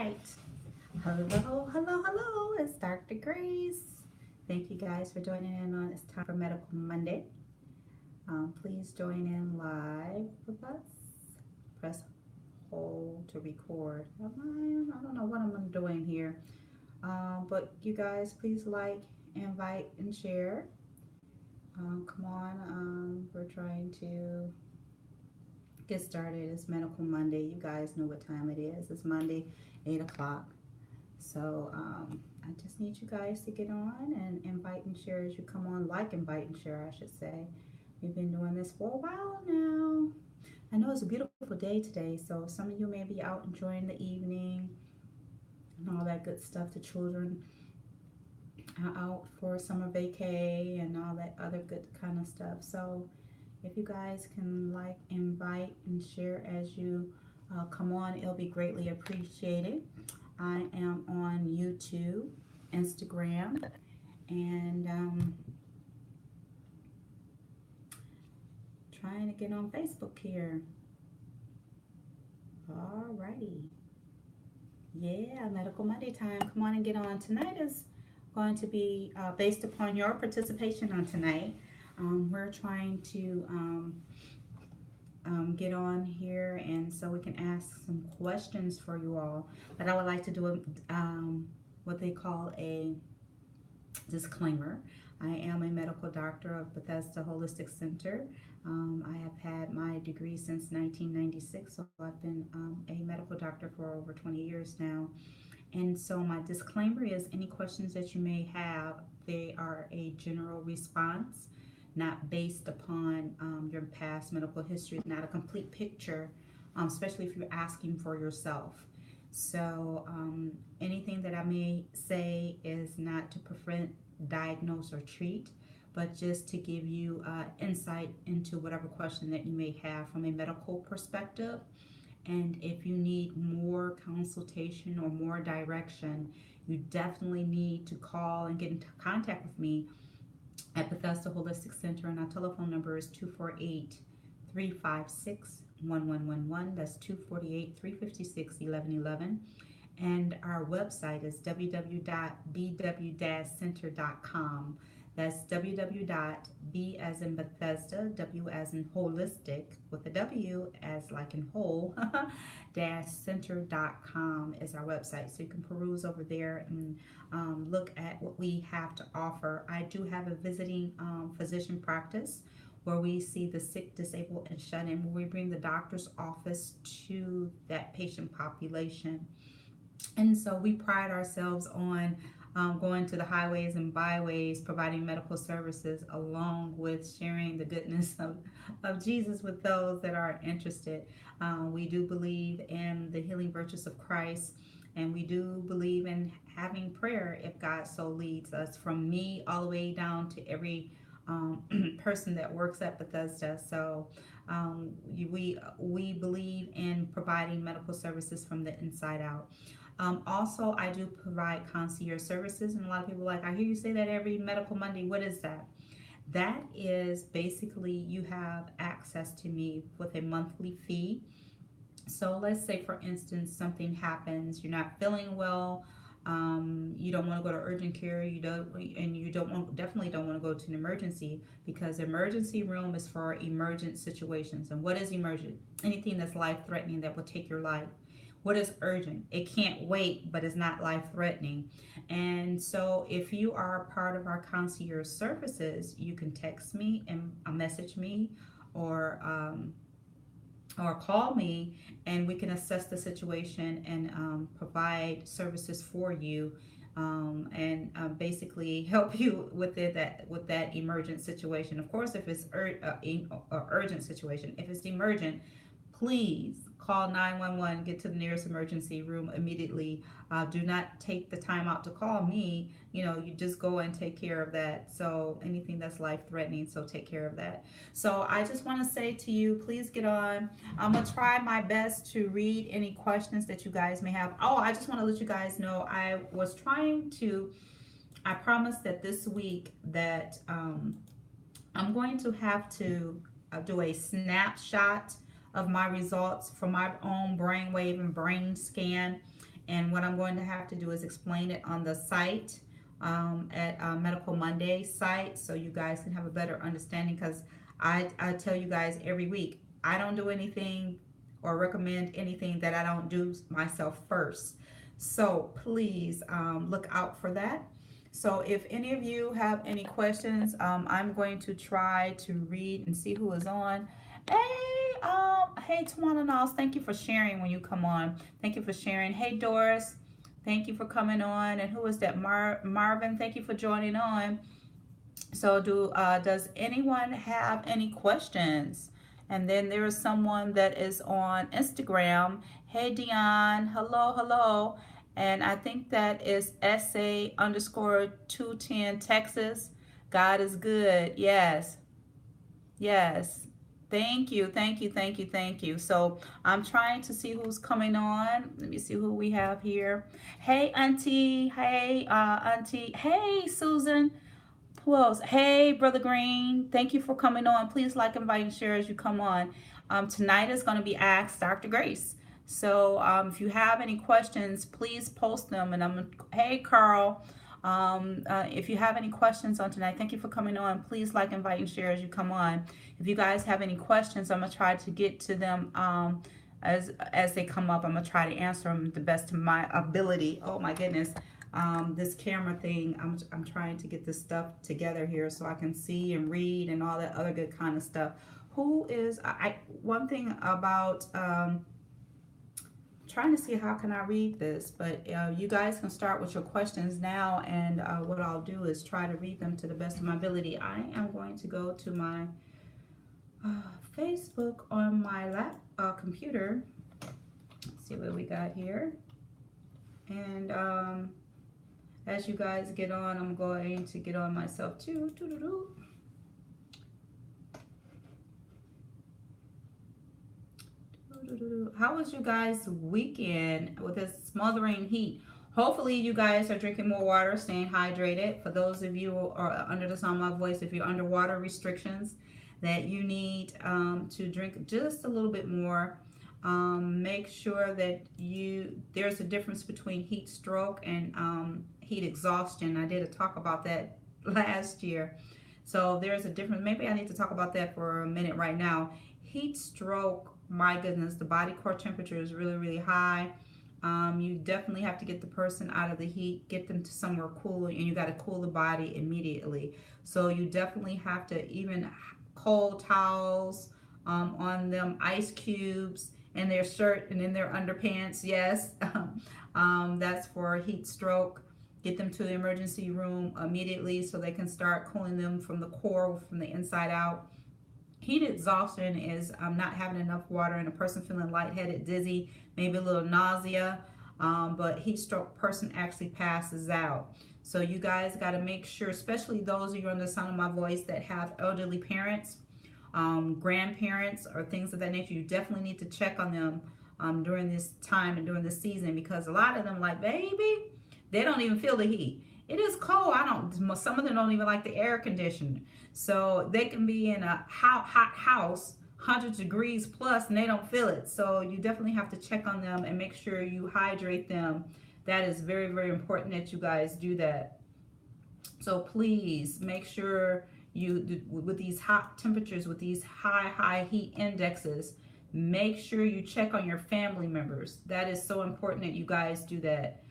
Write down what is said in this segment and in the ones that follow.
right. Hello, hello, hello. It's Dr. Grace. Thank you guys for joining in on It's Time for Medical Monday. Please join in live with us. Press hold to record. I don't know what I'm doing here. But you guys, please like, invite, and share. Come on. We're trying to get started. It's Medical Monday. You guys know what time it is. It's Monday, 8 o'clock. So I just need you guys to get on and invite and share as you come on. Like, invite, and share, I should say. We've been doing this for a while now. I know it's a beautiful day today, so some of you may be out enjoying the evening and all that good stuff. The children are out for summer vacay and all that other good kind of stuff. So if you guys can like, invite, and share as you come on, it'll be greatly appreciated. I am on YouTube, Instagram, and trying to get on Facebook here. Alrighty. Yeah, Medical Monday time. Come on and get on. Tonight is going to be based upon your participation on tonight. We're trying to get on here, and so we can ask some questions for you all. But I would like to do what they call a disclaimer. I am a medical doctor of Bethesda Holistic Center. I have had my degree since 1996, so I've been a medical doctor for over 20 years now. And so my disclaimer is any questions that you may have, they are a general response, not based upon your past medical history, not a complete picture, especially if you're asking for yourself. So anything that I may say is not to prevent, diagnose, or treat, but just to give you insight into whatever question that you may have from a medical perspective. And if you need more consultation or more direction, you definitely need to call and get in contact with me at Bethesda Holistic Center, and our telephone number is 248-356-1111. That's 248-356-1111. And our website is www.bw-center.com. That's www.b as in Bethesda, W as in holistic, with a W as like in whole, center.com is our website. So you can peruse over there and look at what we have to offer. I do have a visiting physician practice where we see the sick, disabled, and shut in, where we bring the doctor's office to that patient population. And so we pride ourselves on going to the highways and byways, providing medical services, along with sharing the goodness of Jesus with those that are interested. We do believe in the healing virtues of Christ, and we do believe in having prayer if God so leads us, from me all the way down to every person that works at Bethesda. So we believe in providing medical services from the inside out. Also, I do provide concierge services, and a lot of people are like, I hear you say that every Medical Monday. What is that? That is basically you have access to me with a monthly fee. So let's say, for instance, something happens, you're not feeling well, you don't want to go to urgent care, you don't, and you don't want, definitely don't want to go to an emergency, because the emergency room is for emergent situations. And what is emergent? Anything that's life threatening that will take your life. What is urgent? It can't wait, but it's not life threatening. And so if you are a part of our concierge services, you can text me and message me, or call me, and we can assess the situation and provide services for you, and basically help you with that emergent situation. Of course, if it's urgent situation, if it's emergent, please call 911, get to the nearest emergency room immediately. Do not take the time out to call me. You just go and take care of that. So anything that's life threatening, so take care of that. So I just want to say to you, please get on. I'm going to try my best to read any questions that you guys may have. Oh, I just want to let you guys know, I promised that this week that I'm going to have to do a snapshot of my results for my own brainwave and brain scan. And what I'm going to have to do is explain it on the site, at Medical Monday site, so you guys can have a better understanding, because I tell you guys every week, I don't do anything or recommend anything that I don't do myself first. So please look out for that. So if any of you have any questions, I'm going to try to read and see who is on. Hey, Tawana Knowles, thank you for sharing when you come on. Thank you for sharing. Hey, Doris, thank you for coming on. And who is that? Marvin, thank you for joining on. So does anyone have any questions? And then there is someone that is on Instagram. Hey, Dion, hello, hello. And I think that is SA underscore 210 Texas. God is good. Yes. Yes. Thank you. Thank you. Thank you. Thank you. So I'm trying to see who's coming on. Let me see who we have here. Hey, Auntie. Hey, Auntie. Hey, Susan. Who else? Hey, Brother Green. Thank you for coming on. Please like, invite, and share as you come on. Tonight is going to be Ask Dr. Grace. So if you have any questions, please post them. And hey, Carl. If you have any questions on tonight, thank you for coming on. Please like, invite, and share as you come on. If you guys have any questions, I'm gonna try to get to them as they come up. I'm gonna try to answer them the best of my ability. Oh my goodness, this camera thing. I'm trying to get this stuff together here so I can see and read and all that other good kind of stuff. Who is one thing about trying to see how can I read this, but you guys can start with your questions now, and what I'll do is try to read them to the best of my ability. I am going to go to my Facebook on my computer. Let's see what we got here. And as you guys get on, I'm going to get on myself too. How was you guys' weekend with this smothering heat? Hopefully you guys are drinking more water, staying hydrated. For those of you who are under the sound of my voice, if you're under water restrictions, that you need to drink just a little bit more. Make sure that there's a difference between heat stroke and heat exhaustion. I did a talk about that last year. So there's a difference. Maybe I need to talk about that for a minute right now. Heat stroke, my goodness, the body core temperature is really, really high. You definitely have to get the person out of the heat, get them to somewhere cool, and you got to cool the body immediately. So you definitely have to, even cold towels on them, ice cubes in their shirt and in their underpants. Yes, that's for heat stroke. Get them to the emergency room immediately so they can start cooling them from the core, from the inside out. Heat exhaustion is not having enough water and a person feeling lightheaded, dizzy, maybe a little nausea, but heat stroke person actually passes out. So you guys got to make sure, especially those of you on the sound of my voice that have elderly parents, grandparents, or things of that nature, you definitely need to check on them during this time and during this season, because a lot of them, like, baby, they don't even feel the heat. It is cold. Some of them don't even like the air conditioning. So they can be in a hot house, 100 degrees plus, and they don't feel it. So you definitely have to check on them and make sure you hydrate them. That is very, very important that you guys do that. So please make sure with these hot temperatures, with these high heat indexes, make sure you check on your family members. That is so important that you guys do that.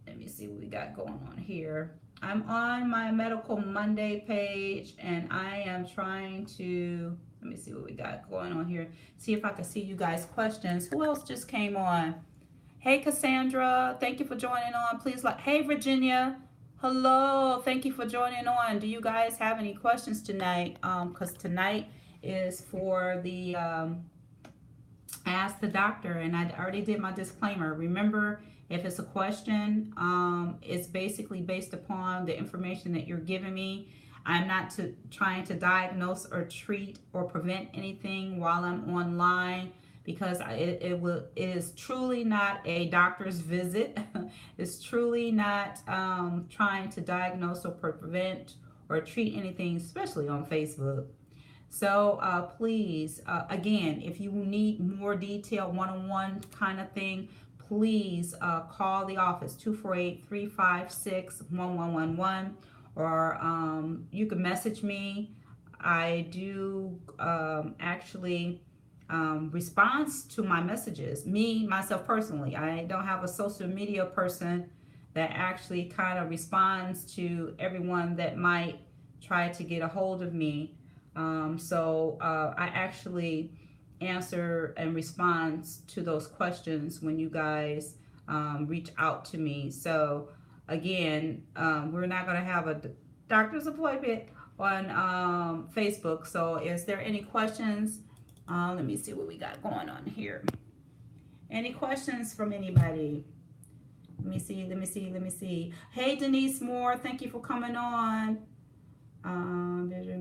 Let me see what we got going on here. I'm on my Medical Monday page, and I am trying to, let me see what we got going on here. See if I can see you guys' questions. Who else just came on? Hey, Cassandra, thank you for joining on. Please hey, Virginia, hello, thank you for joining on. Do you guys have any questions tonight? Because tonight is for the Ask the Doctor, and I already did my disclaimer. Remember, if it's a question, it's basically based upon the information that you're giving me. I'm not trying to diagnose or treat or prevent anything while I'm online, because it is truly not a doctor's visit. It's truly not trying to diagnose or prevent or treat anything, especially on Facebook. So please, again, if you need more detail, one-on-one kind of thing, please call the office, 248-356-1111, or you can message me. I do actually response to my messages, myself personally. I don't have a social media person that actually kind of responds to everyone that might try to get a hold of me. I actually answer and respond to those questions when you guys reach out to me. So again, we're not going to have a doctor's appointment on Facebook. So is there any questions? Let me see what we got going on here. Any questions from anybody? Let me see. Hey, Denise Moore, thank you for coming on.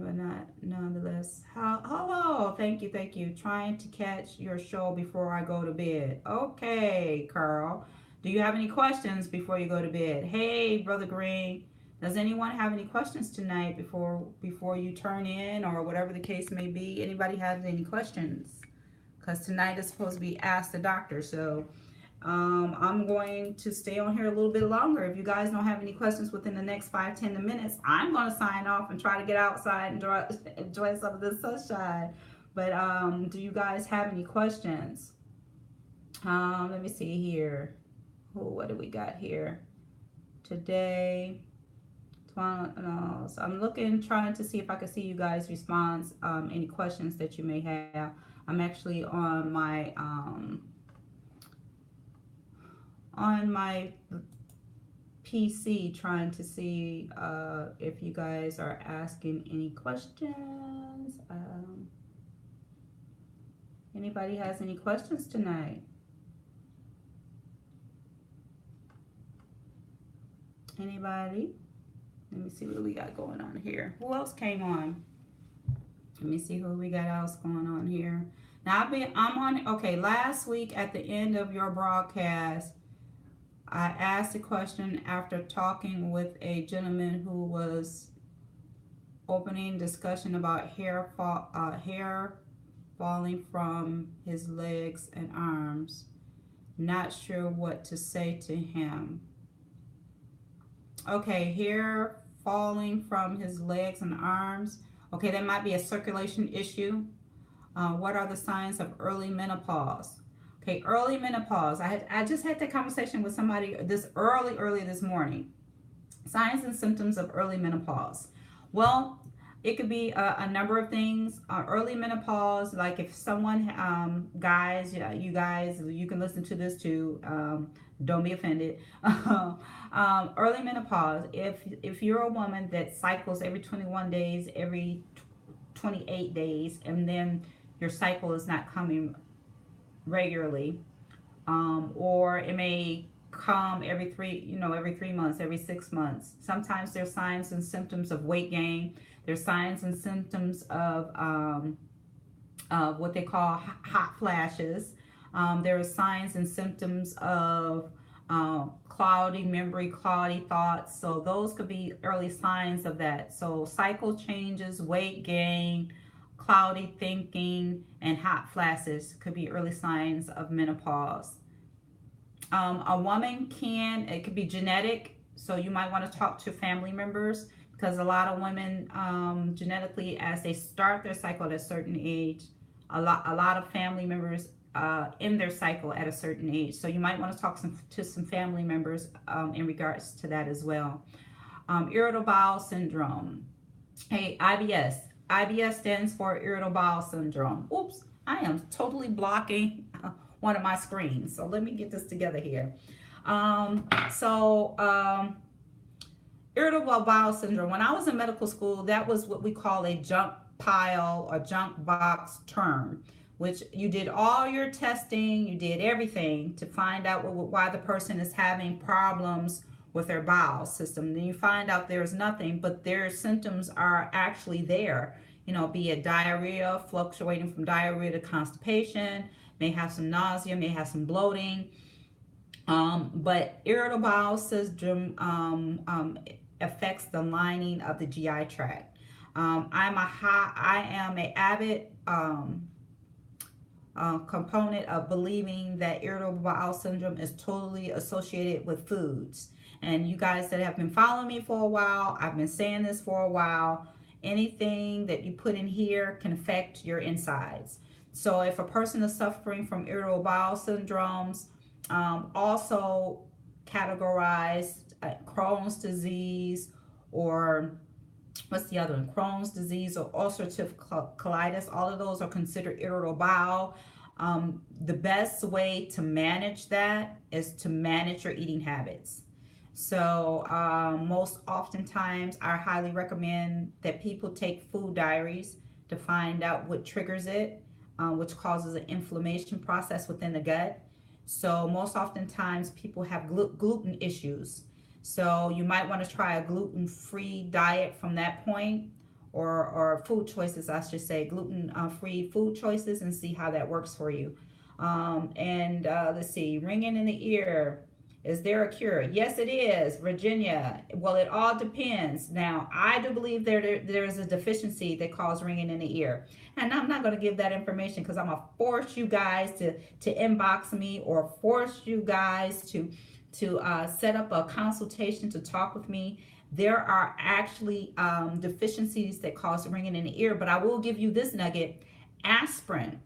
But not nonetheless. Hello, thank you. Trying to catch your show before I go to bed. Okay, Carl. Do you have any questions before you go to bed? Hey, Brother Green. Does anyone have any questions tonight before you turn in, or whatever the case may be? Anybody have any questions? Because tonight is supposed to be Ask the Doctor, so I'm going to stay on here a little bit longer. If you guys don't have any questions within the next 5-10 minutes, I'm going to sign off and try to get outside and enjoy some of the sunshine. But do you guys have any questions? Let me see here. What do we got here today? So I'm trying to see if I can see you guys respond. Any questions that you may have. I'm actually on my PC trying to see if you guys are asking any questions. Anybody has any questions tonight? Anybody? Let me see what we got going on here. Who else came on? Let me see who we got else going on here. Now I'm on, okay, last week at the end of your broadcast, I asked a question after talking with a gentleman who was opening discussion about hair falling from his legs and arms. Not sure what to say to him. Okay, hair falling from his legs and arms. Okay, that might be a circulation issue. What are the signs of early menopause? Okay, early menopause. I just had that conversation with somebody early this morning. Signs and symptoms of early menopause. Well, it could be a number of things. Early menopause, like if someone, guys, you guys, you can listen to this too. Don't be offended. Early menopause. If you're a woman that cycles every 21 days, every 28 days, and then your cycle is not coming regularly, or it may come every 3 months, every 6 months. Sometimes there's signs and symptoms of weight gain. There's signs and symptoms of what they call hot flashes. There are signs and symptoms of cloudy memory, cloudy thoughts. So those could be early signs of that. So cycle changes, weight gain, cloudy thinking, and hot flashes could be early signs of menopause. A woman it could be genetic. So you might want to talk to family members, because a lot of women genetically, as they start their cycle at a certain age, a lot of family members in their cycle at a certain age. So you might want to talk to some family members in regards to that as well. Irritable bowel syndrome. Hey, IBS. IBS stands for irritable bowel syndrome. Oops, I am totally blocking one of my screens. So let me get this together here. Irritable bowel syndrome. When I was in medical school, that was what we call a junk pile or junk box term, which you did all your testing, you did everything to find out why the person is having problems with their bowel system. Then you find out there's nothing, but their symptoms are actually there. Be it diarrhea, fluctuating from diarrhea to constipation, may have some nausea, may have some bloating. But irritable bowel syndrome affects the lining of the GI tract. I am a avid component of believing that irritable bowel syndrome is totally associated with foods. And you guys that have been following me for a while, I've been saying this for a while. Anything that you put in here can affect your insides. So if a person is suffering from irritable bowel syndromes, also categorized Crohn's disease, or what's the other one? Crohn's disease or ulcerative colitis. All of those are considered irritable bowel. The best way to manage that is to manage your eating habits. So most oftentimes, I highly recommend that people take food diaries to find out what triggers it, which causes an inflammation process within the gut. So most oftentimes, people have gluten issues. So you might want to try a gluten-free diet from that point, or food choices, I should say, gluten-free food choices, and see how that works for you. And let's see, ringing in the ear. Is there a cure? Yes, it is, Virginia. Well, it all depends. Now, I do believe there is a deficiency that causes ringing in the ear. And I'm not going to give that information because I'm going to force you guys to inbox me, or force you guys to set up a consultation to talk with me. There are actually deficiencies that cause ringing in the ear, but I will give you this nugget. Aspirin.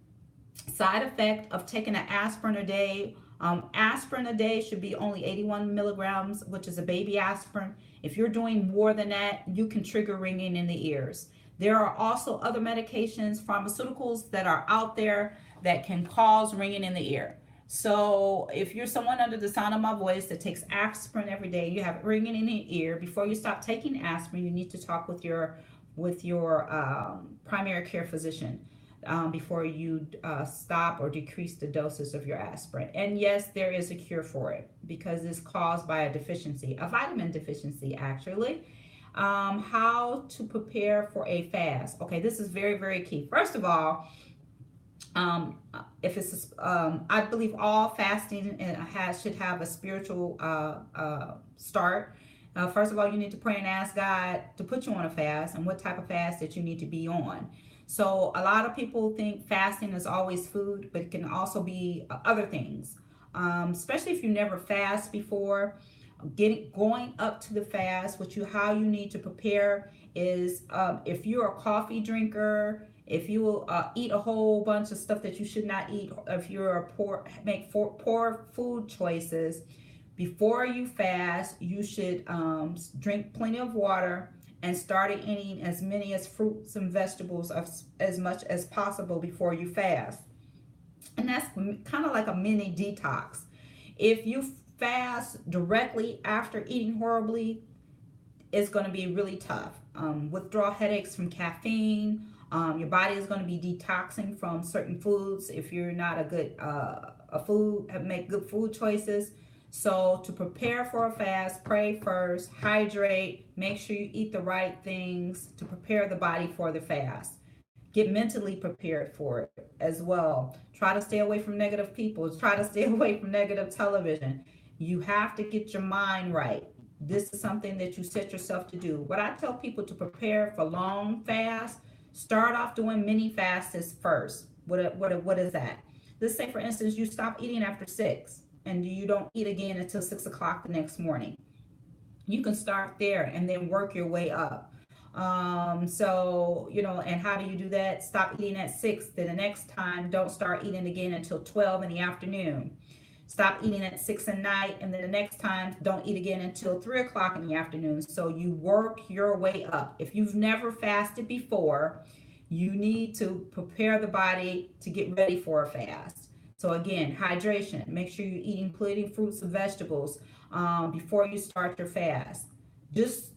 Side effect of taking an aspirin a day. Aspirin a day should be only 81 milligrams, which is a baby aspirin. If you're doing more than that, you can trigger ringing in the ears. There are also other medications, pharmaceuticals that are out there that can cause ringing in the ear. So if you're someone under the sound of my voice that takes aspirin every day, you have ringing in the ear, before you stop taking aspirin, you need to talk with your primary care physician before you stop or decrease the doses of your aspirin. And yes, there is a cure for it because it's caused by a deficiency, a vitamin deficiency actually. How to prepare for a fast. Okay, this is very, very key. First of all, if it's I believe all fasting should have a spiritual start. First of all, you need to pray and ask God to put you on a fast and what type of fast that you need to be on. So a lot of people think fasting is always food, but it can also be other things. Especially if you never fast before, going up to the fast, how you need to prepare is, if you're a coffee drinker, if you eat a whole bunch of stuff that you should not eat, if you're make poor food choices, before you fast, you should drink plenty of water and start eating as many as fruits and vegetables as much as possible before you fast. And that's kind of like a mini detox. If you fast directly after eating horribly, it's going to be really tough. Withdrawal headaches from caffeine. Your body is going to be detoxing from certain foods if you're not a good make good food choices. So to prepare for a fast, pray first, hydrate, make sure you eat the right things to prepare the body for the fast. Get mentally prepared for it as well. Try to stay away from negative people. Try to stay away from negative television. You have to get your mind right. This is something that you set yourself to do. What I tell people to prepare for long fasts, start off doing mini fasts first. What is that? Let's say, for instance, you stop eating after 6 and you don't eat again until 6 o'clock the next morning. You can start there and then work your way up. So, and how do you do that? Stop eating at 6. Then the next time, don't start eating again until 12 in the afternoon. Stop eating at 6 at night, and then the next time, don't eat again until 3 o'clock in the afternoon. So you work your way up. If you've never fasted before, you need to prepare the body to get ready for a fast. So again, hydration. Make sure you're eating plenty of fruits and vegetables before you start your fast. Just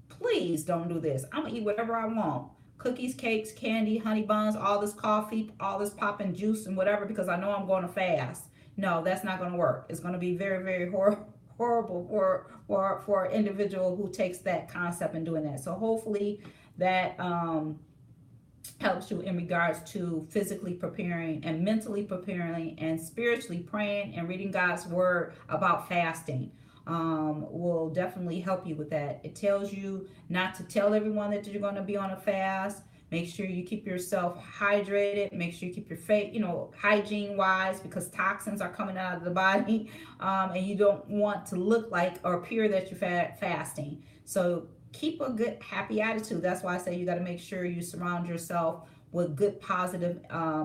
please don't do this. I'm gonna eat whatever I want. Cookies, cakes, candy, honey buns, all this coffee, all this popping juice and whatever, because I know I'm going to fast. No, that's not going to work. It's going to be very, very horrible for an individual who takes that concept and doing that. So hopefully that helps you in regards to physically preparing and mentally preparing and spiritually praying and reading God's word about fasting. will definitely help you with that. It tells you not to tell everyone that you're going to be on a fast. Make sure you keep yourself hydrated. Make sure you keep your face, hygiene wise, because toxins are coming out of the body, and you don't want to look like or appear that you're fasting. So keep a good, happy attitude. That's why I say you got to make sure you surround yourself with good, positive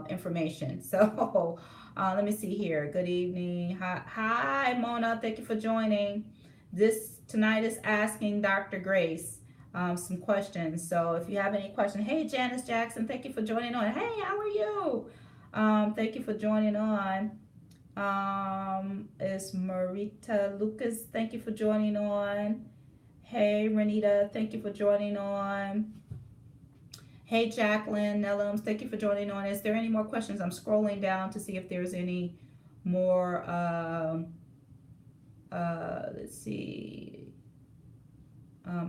information. So let me see here. Good evening. Hi, Mona. Thank you for joining. This tonight is asking Dr. Grace some questions. So if you have any questions, hey, Janice Jackson, thank you for joining on. Hey, how are you? Thank you for joining on. It's Marita Lucas. Thank you for joining on. Hey, Renita, thank you for joining on. Hey, Jacqueline Nellums, thank you for joining on. Is there any more questions? I'm scrolling down to see if there's any more. Let's see.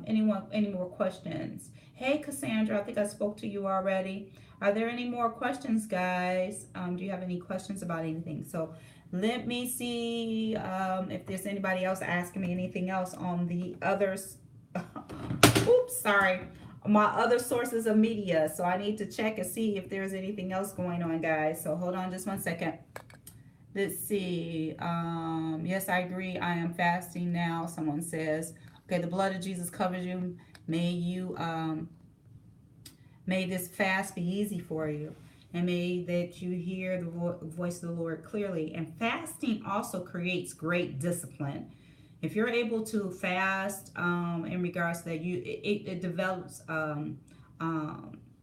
Any more questions? Hey, Cassandra, I think I spoke to you already. Are there any more questions, guys? Do you have any questions about anything? So let me see if there's anybody else asking me anything else on the others. Oops, sorry. My other sources of media. So I need to check and see if there's anything else going on, guys. So hold on just 1 second. Let's see. Yes, I agree. I am fasting now. Someone says, okay, the blood of Jesus covers you. May this fast be easy for you. And may that you hear the voice of the Lord clearly. And fasting also creates great discipline. If you're able to fast in regards to that, it develops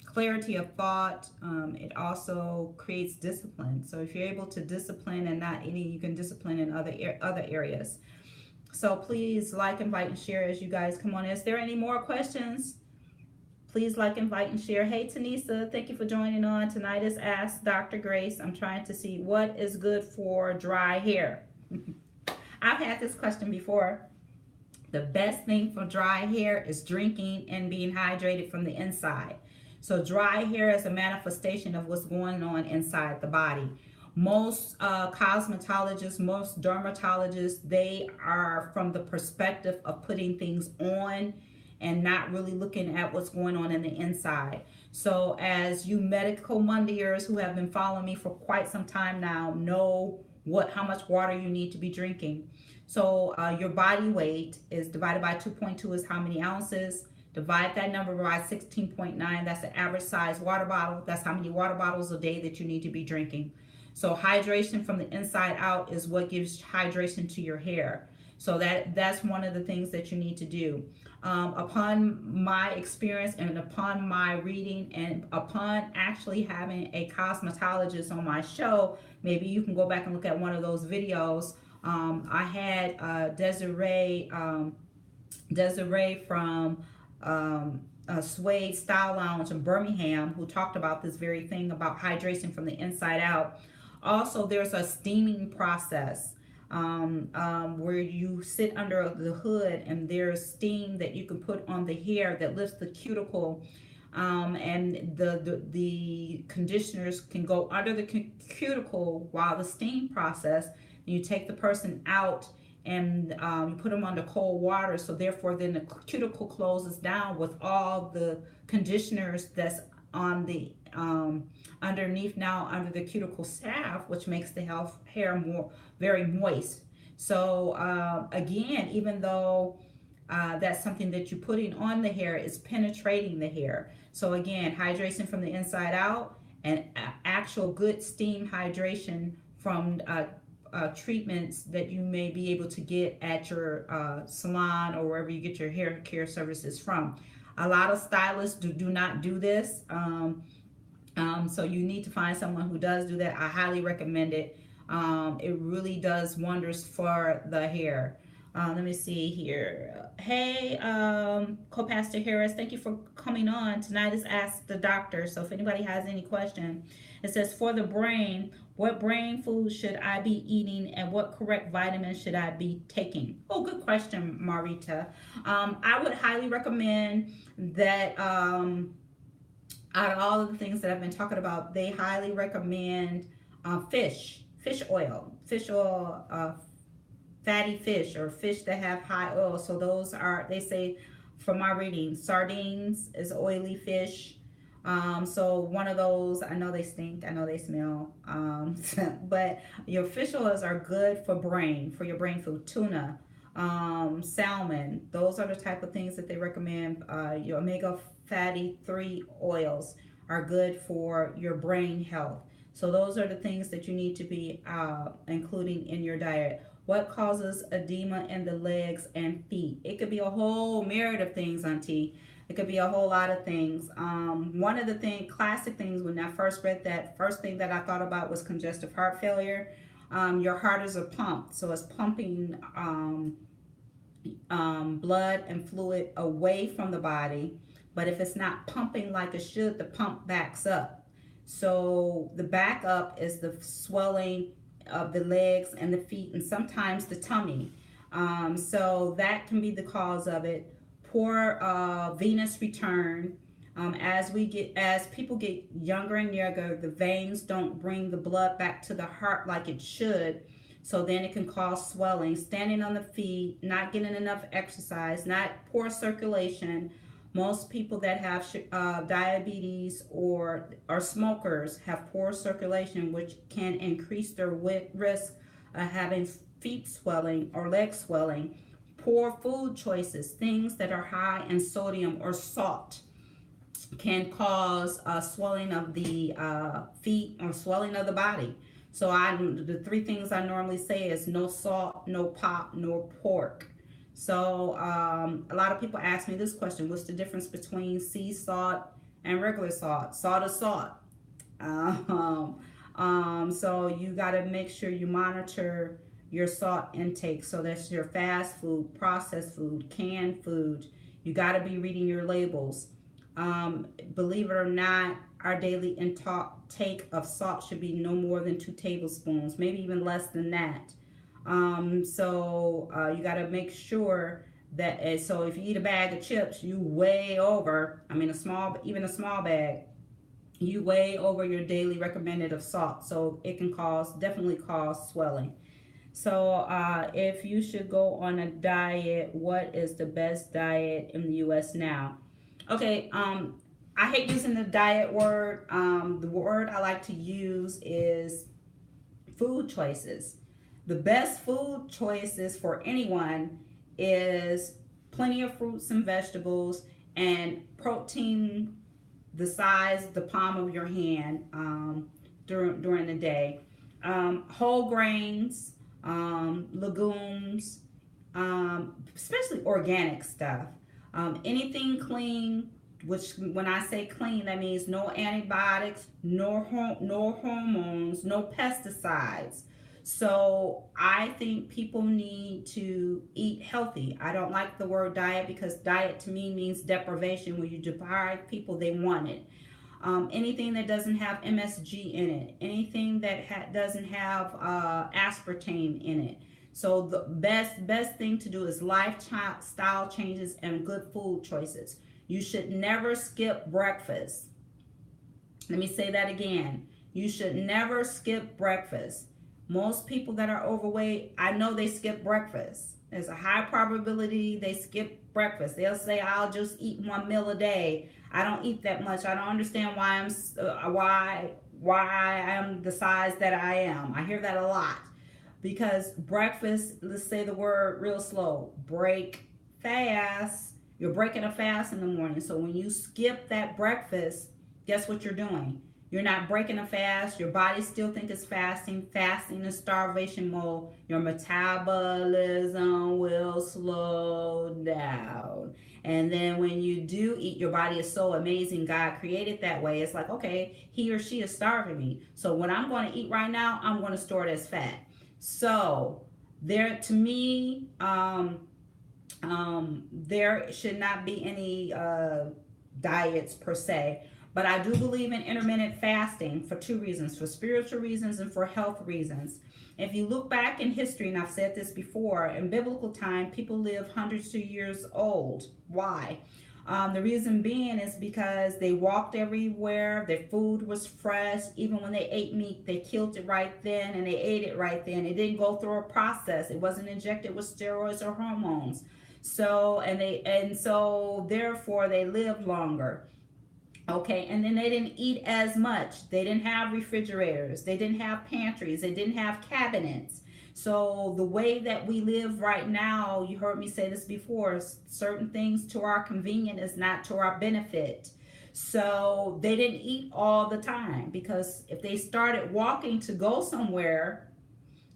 clarity of thought. It also creates discipline. So if you're able to discipline and not eating, you can discipline in other areas. So please like, invite, and share as you guys come on. Is there any more questions? Please like, invite, and share. Hey, Tanisa, thank you for joining on. Tonight is Ask Dr. Grace. I'm trying to see what is good for dry hair. I've had this question before. The best thing for dry hair is drinking and being hydrated from the inside. So dry hair is a manifestation of what's going on inside the body. Most cosmetologists, most dermatologists, they are from the perspective of putting things on and not really looking at what's going on in the inside. So as you medical Mondayers who have been following me for quite some time now know how much water you need to be drinking. So your body weight is divided by 2.2 is how many ounces. Divide that number by 16.9. That's the average size water bottle. That's how many water bottles a day that you need to be drinking. So hydration from the inside out is what gives hydration to your hair. So that's one of the things that you need to do. Upon my experience and upon my reading and upon actually having a cosmetologist on my show, maybe you can go back and look at one of those videos. I had Desiree from Suede Style Lounge in Birmingham who talked about this very thing about hydration from the inside out. Also, there's a steaming process where you sit under the hood and there's steam that you can put on the hair that lifts the cuticle, and the conditioners can go under the cuticle while the steam process. You take the person out and you put them under cold water, so therefore then the cuticle closes down with all the conditioners that's on the underneath now under the cuticle shaft, which makes the hair very moist. So again, even though that's something that you're putting on the hair, is penetrating the hair. So again, hydration from the inside out and actual good steam hydration from treatments that you may be able to get at your salon or wherever you get your hair care services from. A lot of stylists do not do this. So you need to find someone who does do that. I highly recommend it. It really does wonders for the hair. Let me see here. Hey, Co-Pastor Harris, thank you for coming on. Tonight is Ask the Doctor. So if anybody has any question, it says, for the brain, what brain food should I be eating and what correct vitamins should I be taking? Oh, good question, Marita. I would highly recommend that out of all of the things that I've been talking about, they highly recommend fish oil, fatty fish or fish that have high oil. So those are, they say from my reading, sardines is oily fish. So one of those, I know they stink, I know they smell, but your fish oils are good for your brain food. Tuna, salmon, those are the type of things that they recommend. Your omega fatty 3 oils are good for your brain health. So those are the things that you need to be including in your diet. What causes edema in the legs and feet? It could be a whole myriad of things, Auntie. It could be a whole lot of things. One of the classic things when I first read that, first thing that I thought about was congestive heart failure. Your heart is a pump, so it's pumping blood and fluid away from the body. But if it's not pumping like it should, the pump backs up. So the backup is the swelling of the legs and the feet and sometimes the tummy. So that can be the cause of it. Poor venous return. As people get younger and younger, the veins don't bring the blood back to the heart like it should. So then it can cause swelling, standing on the feet, not getting enough exercise, not poor circulation. Most people that have diabetes or are smokers have poor circulation, which can increase their risk of having feet swelling or leg swelling. Poor food choices, things that are high in sodium or salt, can cause swelling of the feet or swelling of the body. So the three things I normally say is no salt, no pop, no pork. So a lot of people ask me this question: what's the difference between sea salt and regular salt? Salt is salt. So you got to make sure you monitor your salt intake. So that's your fast food, processed food, canned food. You got to be reading your labels. Believe it or not, our daily intake of salt should be no more than 2 tablespoons, maybe even less than that. You got to make sure that, so if you eat a bag of chips, you way over, even a small bag, you way over your daily recommended of salt. So it can definitely cause swelling. So if you should go on a diet, what is the best diet in the U.S. now? Okay, I hate using the diet word. The word I like to use is food choices. The best food choices for anyone is plenty of fruits and vegetables and protein the palm of your hand during the day. Whole grains, legumes, especially organic stuff. Anything clean, which when I say clean, that means no antibiotics, no hormones, no pesticides. So I think people need to eat healthy. I don't like the word diet because diet to me means deprivation. When you deprive people, they want it. Anything that doesn't have MSG in it, anything that doesn't have aspartame in it. So the best thing to do is lifestyle changes and good food choices. You should never skip breakfast. Let me say that again. You should never skip breakfast. Most people that are overweight, I know they skip breakfast. There's a high probability they skip breakfast. They'll say, "I'll just eat 1 meal a day. I don't eat that much. I don't understand why I'm the size that I am." I hear that a lot. Because breakfast, let's say the word real slow, break fast. You're breaking a fast in the morning. So when you skip that breakfast, guess what you're doing? You're not breaking a fast. Your body still thinks it's fasting. Fasting is starvation mode. Your metabolism will slow down. And then when you do eat, your body is so amazing. God created that way. It's like, okay, he or she is starving me. So what I'm going to eat right now, I'm going to store it as fat. So there, to me, there should not be any diets per se. But I do believe in intermittent fasting for 2 reasons, for spiritual reasons and for health reasons. If you look back in history, and I've said this before, in biblical time, people lived hundreds of years old. Why? The reason being is because they walked everywhere, their food was fresh. Even when they ate meat, they killed it right then and they ate it right then. It didn't go through a process. It wasn't injected with steroids or hormones. So therefore they lived longer. Okay, and then they didn't eat as much. They didn't have refrigerators. They didn't have pantries. They didn't have cabinets. So the way that we live right now, you heard me say this before, certain things to our convenience is not to our benefit. So they didn't eat all the time, because if they started walking to go somewhere,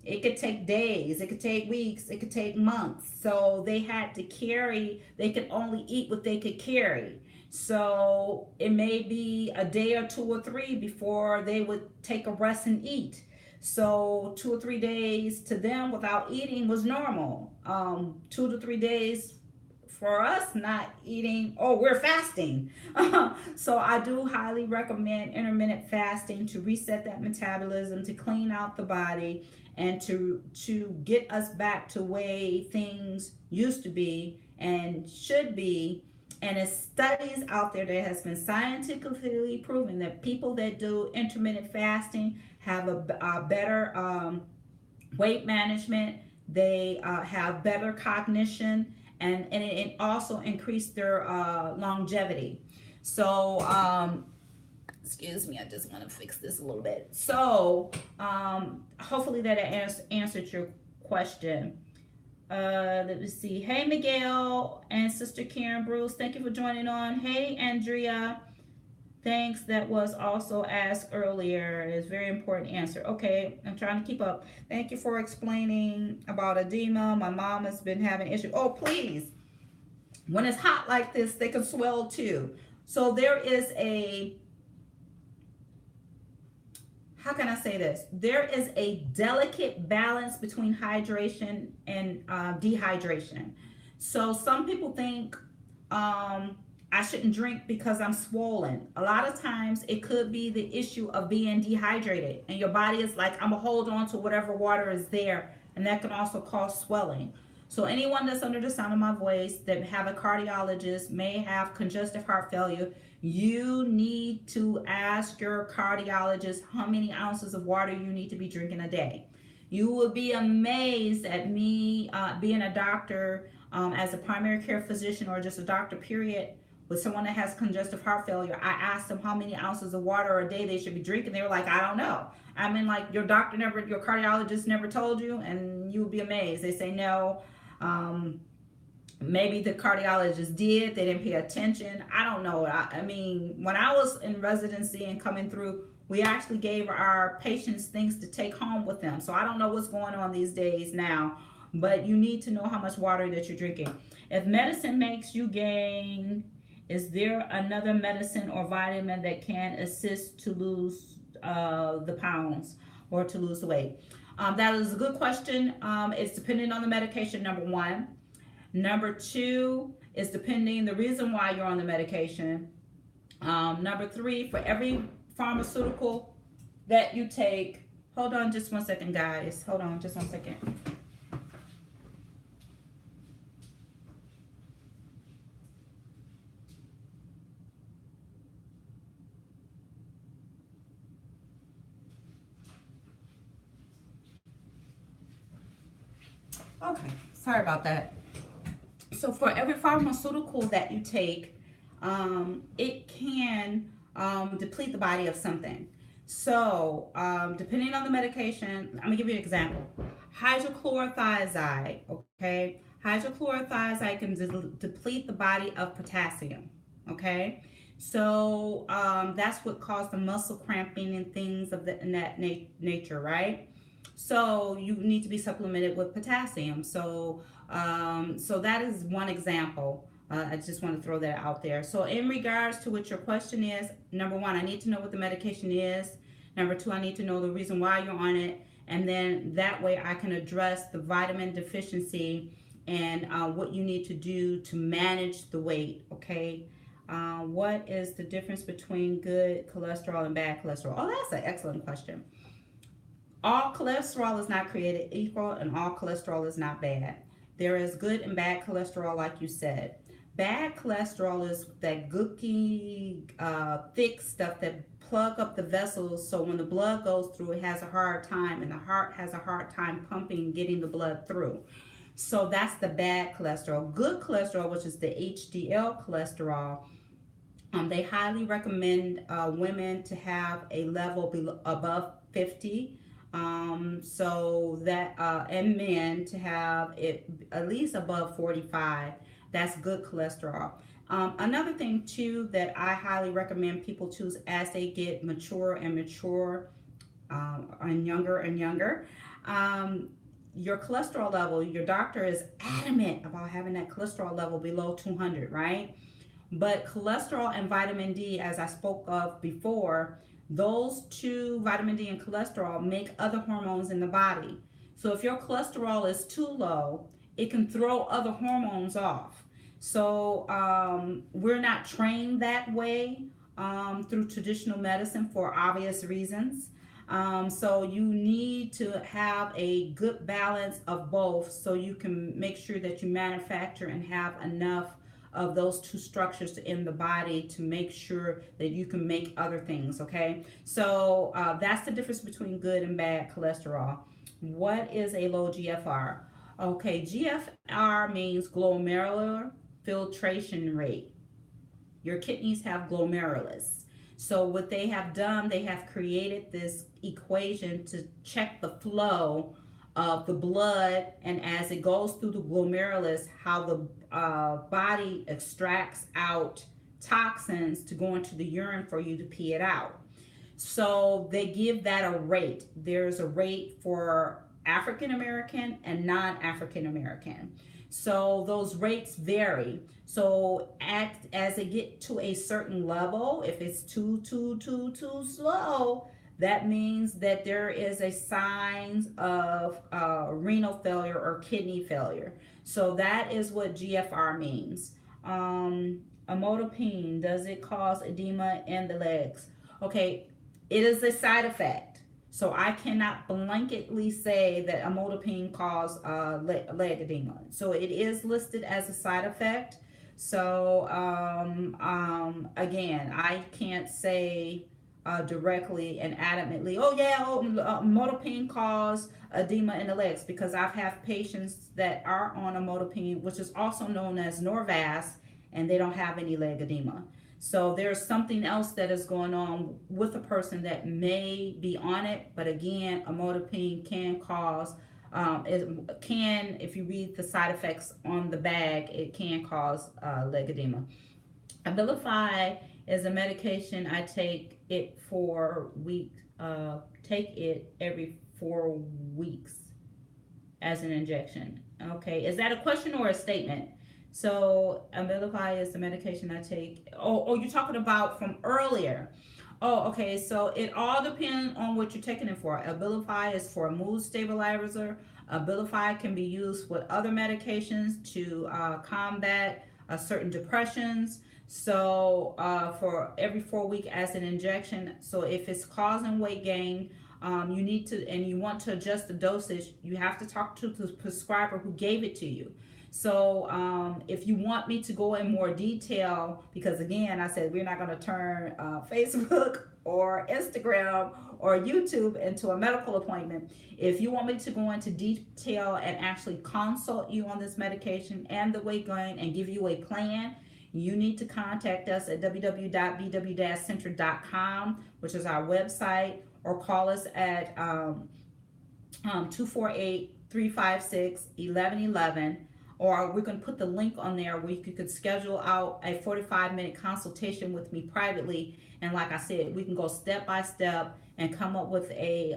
it could take days, it could take weeks, it could take months. So they had to carry, they could only eat what they could carry. So it may be a day or two or three before they would take a rest and eat. So 2 or 3 days to them without eating was normal. 2 to 3 days for us not eating, oh, we're fasting. So I do highly recommend intermittent fasting to reset that metabolism, to clean out the body, and to get us back to way things used to be and should be. And it's studies out there that has been scientifically proven that people that do intermittent fasting have a better weight management. They have better cognition, and it also increased their longevity. So excuse me, I just want to fix this a little bit. So hopefully that answered your question. Let me see. Hey, Miguel and Sister Karen Bruce, thank you for joining on. Hey, Andrea. Thanks. That was also asked earlier. It's a very important answer. Okay, I'm trying to keep up. Thank you for explaining about edema. My mom has been having issues. Oh, please. When it's hot like this, they can swell too. So there is a, how can I say this? There is a delicate balance between hydration and dehydration. So some people think I shouldn't drink because I'm swollen. A lot of times it could be the issue of being dehydrated, and your body is like, I'm gonna hold on to whatever water is there, and that can also cause swelling. So anyone that's under the sound of my voice that have a cardiologist, may have congestive heart failure, you need to ask your cardiologist how many ounces of water you need to be drinking a day. You will be amazed at me being a doctor, as a primary care physician or just a doctor, period, with someone that has congestive heart failure. I asked them how many ounces of water a day they should be drinking. They were like, I don't know. I mean, like, your doctor never, your cardiologist never told you, and you will be amazed. They say no. Maybe the cardiologist did, they didn't pay attention. I don't know. I mean, when I was in residency and coming through, we actually gave our patients things to take home with them. So I don't know what's going on these days now, but you need to know how much water that you're drinking. If medicine makes you gain, is there another medicine or vitamin that can assist to lose the pounds or to lose the weight? That is a good question. It's depending on the medication, number one. Number two is depending the reason why you're on the medication. Number three, for every pharmaceutical that you take, hold on just 1 second, guys. Hold on just 1 second. Okay, sorry about that. So for every pharmaceutical that you take, it can deplete the body of something. So depending on the medication, I'm gonna give you an example. Hydrochlorothiazide, okay? Hydrochlorothiazide can deplete the body of potassium, okay? So that's what caused the muscle cramping and things of in that nature, right? So you need to be supplemented with potassium. So that is one example. I just want to throw that out there. So in regards to what your question is, number one, I need to know what the medication is. Number two, I need to know the reason why you're on it. And then that way I can address the vitamin deficiency and what you need to do to manage the weight, okay? What is the difference between good cholesterol and bad cholesterol? Oh, that's an excellent question. All cholesterol is not created equal, and all cholesterol is not bad. There is good and bad cholesterol, like you said. Bad cholesterol is that gooky, thick stuff that plug up the vessels. So when the blood goes through, it has a hard time, and the heart has a hard time pumping, getting the blood through. So that's the bad cholesterol. Good cholesterol, which is the HDL cholesterol, they highly recommend women to have a level above 50. So that and men to have it at least above 45. That's good cholesterol. Another thing too that I highly recommend people choose as they get mature and mature, and younger. Um, your cholesterol level, your doctor is adamant about having that cholesterol level below 200, right? But cholesterol and vitamin D, as I spoke of before, those two, vitamin D and cholesterol, make other hormones in the body. So if your cholesterol is too low, it can throw other hormones off. So we're not trained that way through traditional medicine for obvious reasons. So you need to have a good balance of both so you can make sure that you manufacture and have enough of those two structures in the body to make sure that you can make other things. Okay, so that's the difference between good and bad cholesterol. What is a low GFR? Okay, GFR means glomerular filtration rate. Your kidneys have glomerulus. So what they have done, they have created this equation to check the flow of the blood, and as it goes through the glomerulus, how the body extracts out toxins to go into the urine for you to pee it out. So they give that a rate. There's a rate for African American and non-African American. So those rates vary. So as they get to a certain level, if it's too slow, that means that there is a signs of renal failure or kidney failure. So that is what GFR means. Amlodipine, does it cause edema in the legs? Okay, it is a side effect. So I cannot blanketly say that amlodipine causes leg edema. So it is listed as a side effect. So again, I can't say directly and adamantly, oh yeah, amlodipine cause edema in the legs, because I've had patients that are on amlodipine, which is also known as Norvasc, and they don't have any leg edema. So there's something else that is going on with a person that may be on it, but again, amlodipine can cause, it can, if you read the side effects on the bag, it can cause leg edema. Abilify is a medication I take it for week. Take it every 4 weeks as an injection. Okay, is that a question or a statement? So Abilify is the medication I take. Oh, you're talking about from earlier. Oh, okay. So it all depends on what you're taking it for. Abilify is for a mood stabilizer. Abilify can be used with other medications to combat certain depressions. So for every 4 week as an injection. So if it's causing weight gain, you need to, and you want to adjust the dosage, you have to talk to the prescriber who gave it to you. So if you want me to go in more detail, because again, I said we're not going to turn Facebook or Instagram or YouTube into a medical appointment. If you want me to go into detail and actually consult you on this medication and the weight gain and give you a plan, you need to contact us at www.bw-center.com, which is our website, or call us at 248-356-1111. Or we're going to put the link on there where you could schedule out a 45-minute consultation with me privately. And like I said, we can go step by step and come up with a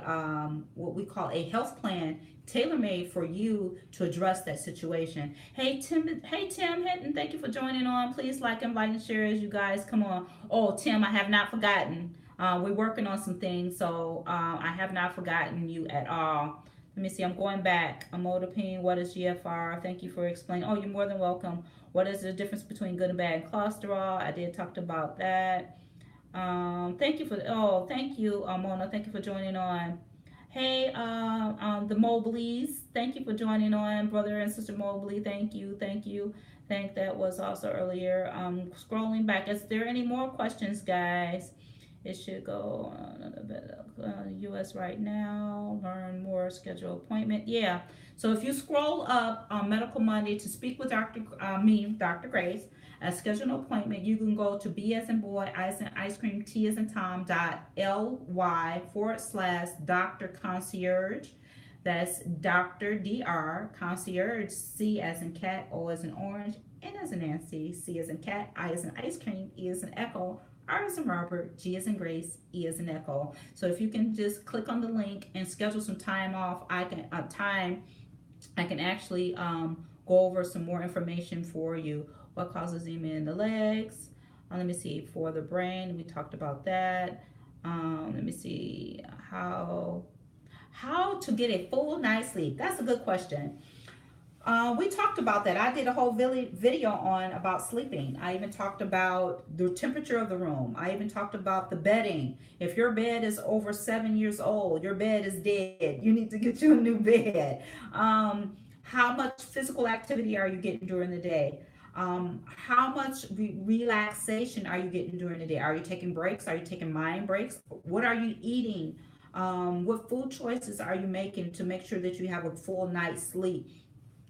what we call a health plan tailor-made for you to address that situation. Hey Tim Hinton, thank you for joining on. Please like, invite, and share as you guys come on. Oh, Tim, I have not forgotten. We're working on some things, so I have not forgotten you at all. Let me see, I'm going back. Amlodipine, what is GFR? Thank you for explaining. Oh, you're more than welcome. What is the difference between good and bad cholesterol? I did talk about that. Thank you, Mona. Thank you for joining on. Hey, the Mobleys, thank you for joining on, brother and sister Mobley. Thank you, thank you. Think that was also earlier. Scrolling back, is there any more questions, guys? It should go on a bit U.S. right now. Learn more. Schedule appointment. Yeah. So if you scroll up on Medical Monday to speak with Dr. Grace, schedule an appointment, you can go to B as in boy, I as in ice cream, T as in Tom, .ly// Dr. Concierge. That's Dr. Dr. Concierge, C as in cat, O as in orange, N as in Nancy, C as in cat, I as in ice cream, E as in echo, R as in Robert, G as in Grace, E as in Echo. So if you can just click on the link and schedule some time off, I can actually go over some more information for you. What causes edema in the legs? Let me see, for the brain, we talked about that. Let me see, how to get a full night's sleep. That's a good question. We talked about that. I did a whole video on about sleeping. I even talked about the temperature of the room. I even talked about the bedding. If your bed is over 7 years old, your bed is dead. You need to get you a new bed. How much physical activity are you getting during the day? How much relaxation are you getting during the day? Are you taking breaks? Are you taking mind breaks? What are you eating? What food choices are you making to make sure that you have a full night's sleep?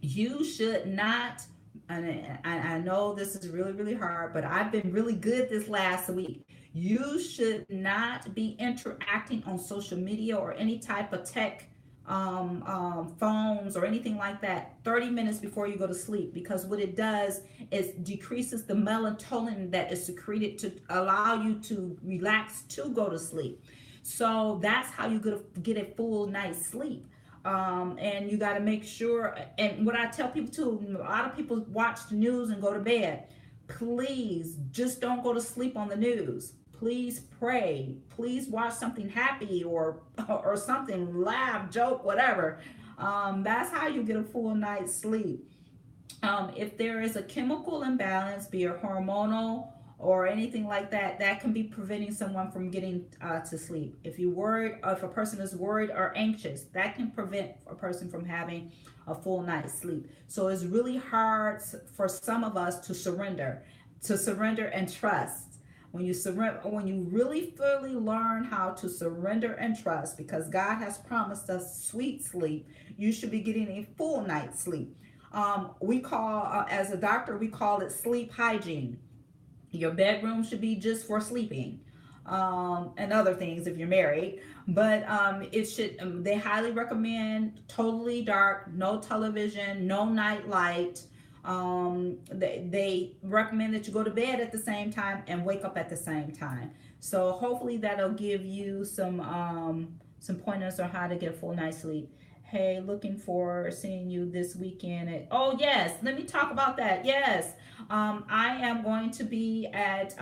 You should not, and I know this is really, really hard, but I've been really good this last week. You should not be interacting on social media or any type of tech phones or anything like that 30 minutes before you go to sleep, because what it does is decreases the melatonin that is secreted to allow you to relax to go to sleep. So that's how you get a full night's sleep. And you got to make sure. And what I tell people too, a lot of people watch the news and go to bed. Please just don't go to sleep on the news. Please pray. Please watch something happy or something, laugh, joke, whatever. That's how you get a full night's sleep. If there is a chemical imbalance, be it hormonal or anything like that, that can be preventing someone from getting to sleep. If you worried, if a person is worried or anxious, that can prevent a person from having a full night's sleep. So it's really hard for some of us to surrender and trust. When you surrender, when you really fully learn how to surrender and trust, because God has promised us sweet sleep, you should be getting a full night's sleep. We call, as a doctor, we call it sleep hygiene. Your bedroom should be just for sleeping, and other things if you're married. But it should, they highly recommend totally dark, no television, no night light. They recommend that you go to bed at the same time and wake up at the same time. So hopefully that'll give you some pointers on how to get a full night's sleep. Hey, looking for seeing you this weekend. Oh, yes, let me talk about that. Yes, I am going to be at,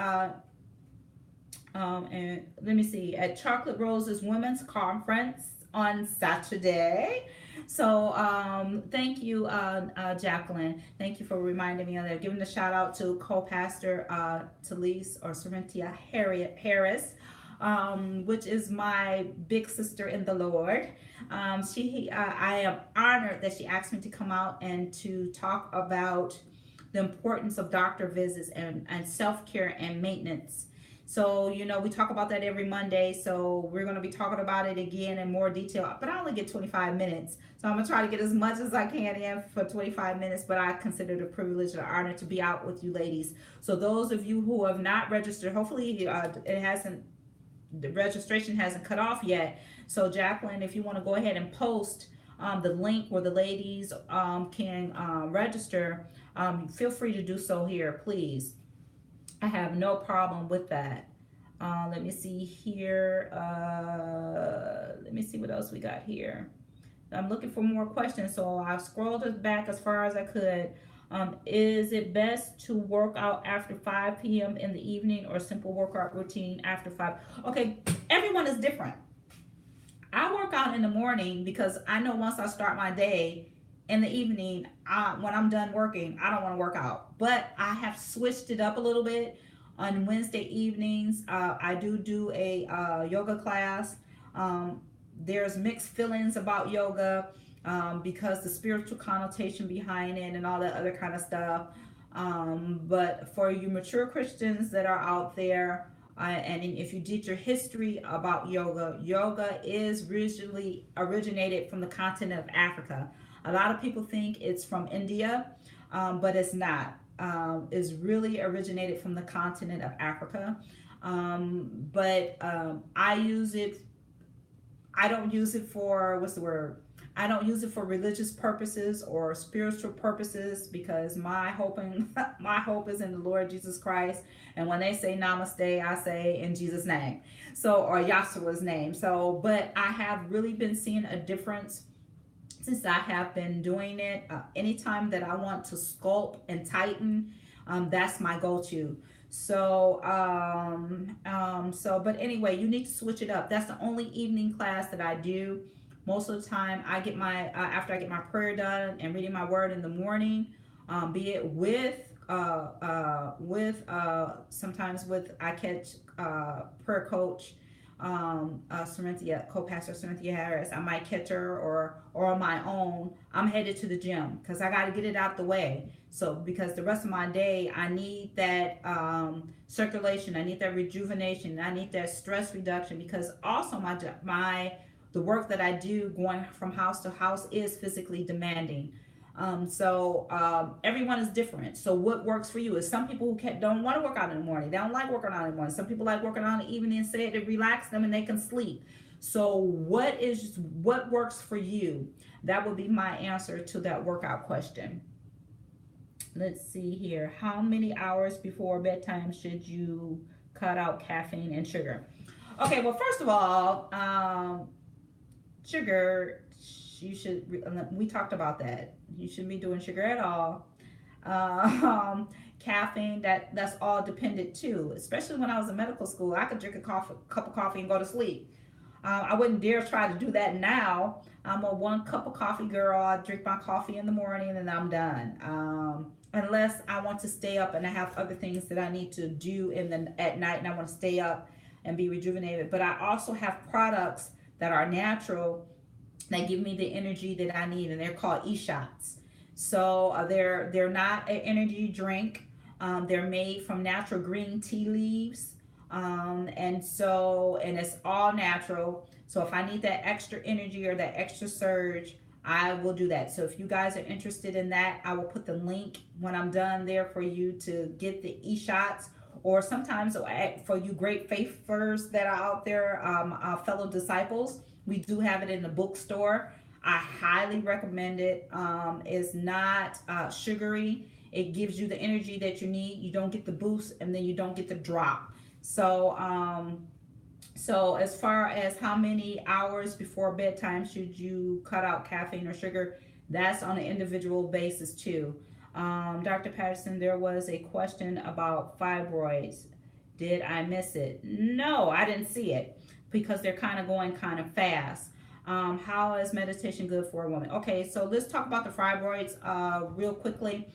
and let me see, at Chocolate Roses Women's Conference on Saturday. So thank you, Jacqueline. Thank you for reminding me of that. Giving a shout out to co-pastor Talise or Serentia Harriet Harris, which is my big sister in the Lord. I am honored that she asked me to come out and to talk about the importance of doctor visits and self-care and maintenance. So, we talk about that every Monday. So we're going to be talking about it again in more detail. But I only get 25 minutes. So I'm going to try to get as much as I can in for 25 minutes. But I consider it a privilege and an honor to be out with you ladies. So those of you who have not registered, hopefully the registration hasn't cut off yet. So Jacqueline, if you want to go ahead and post the link where the ladies can register, feel free to do so here, please. I have no problem with that. Let me see here. Let me see what else we got here. I'm looking for more questions, so I scrolled it back as far as I could. Is it best to work out after 5 p.m. in the evening or simple workout routine after 5? Okay, everyone is different. I work out in the morning because I know once I start my day in the evening, when I'm done working, I don't want to work out. But I have switched it up a little bit. On Wednesday evenings, I do a yoga class. there's mixed feelings about yoga, because the spiritual connotation behind it and all that other kind of stuff. But for you mature Christians that are out there, and if you did your history about yoga, yoga is originally originated from the continent of Africa. A lot of people think it's from India, but it's not. It's really originated from the continent of Africa. But I use it. I don't use it for, what's the word? I don't use it for religious purposes or spiritual purposes, because my hope and my hope is in the Lord Jesus Christ. And when they say namaste, I say in Jesus' name. So, or Yahshua's name. So, but I have really been seeing a difference since I have been doing it. Anytime that I want to sculpt and tighten, that's my go-to. But anyway, you need to switch it up. That's the only evening class that I do. Most of the time, I get my after I get my prayer done and reading my word in the morning, be it sometimes with I catch prayer coach, Cynthia, co-pastor Cynthia Harris. I might catch her, or on my own. I'm headed to the gym because I got to get it out the way. So because the rest of my day, I need that circulation, I need that rejuvenation, I need that stress reduction, because also the work that I do going from house to house is physically demanding. Everyone is different. So what works for you is some people who don't want to work out in the morning. They don't like working out in the morning. Some people like working out in the evening and say it relax them and they can sleep. So what works for you? That would be my answer to that workout question. Let's see here. How many hours before bedtime should you cut out caffeine and sugar? Okay, well, first of all, sugar, we talked about that. You shouldn't be doing sugar at all. Caffeine, that's all dependent too. Especially when I was in medical school, I could drink a cup of coffee and go to sleep. I wouldn't dare try to do that now. I'm a 1 cup of coffee girl. I drink my coffee in the morning and I'm done. Unless I want to stay up and I have other things that I need to do at night and I want to stay up and be rejuvenated. But I also have products that are natural that give me the energy that I need, and they're called e-shots. So they're not an energy drink. They're made from natural green tea leaves, and it's all natural. So if I need that extra energy or that extra surge, I will do that. So if you guys are interested in that, I will put the link when I'm done there for you to get the e-shots. Or sometimes for you great faithers that are out there, fellow disciples, we do have it in the bookstore. I highly recommend it. It's not sugary. It gives you the energy that you need. You don't get the boost and then you don't get the drop. So as far as how many hours before bedtime should you cut out caffeine or sugar, that's on an individual basis too. Dr. Patterson, there was a question about fibroids. Did I miss it? No, I didn't see it because they're kind of going kind of fast. How is meditation good for a woman? Okay, so let's talk about the fibroids real quickly.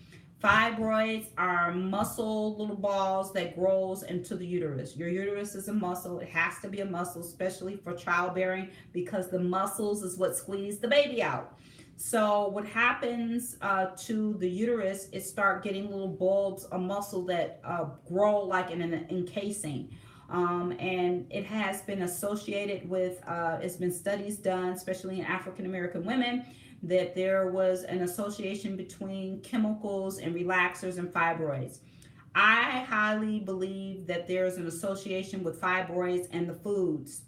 Fibroids are muscle little balls that grows into the uterus. Your uterus is a muscle. It has to be a muscle, especially for childbearing, because the muscles is what squeeze the baby out. So what happens to the uterus is start getting little bulbs of muscle that grow like in an encasing. And it has been associated with, it's been studies done, especially in African American women, that there was an association between chemicals and relaxers and fibroids. I highly believe that there's an association with fibroids and the foods.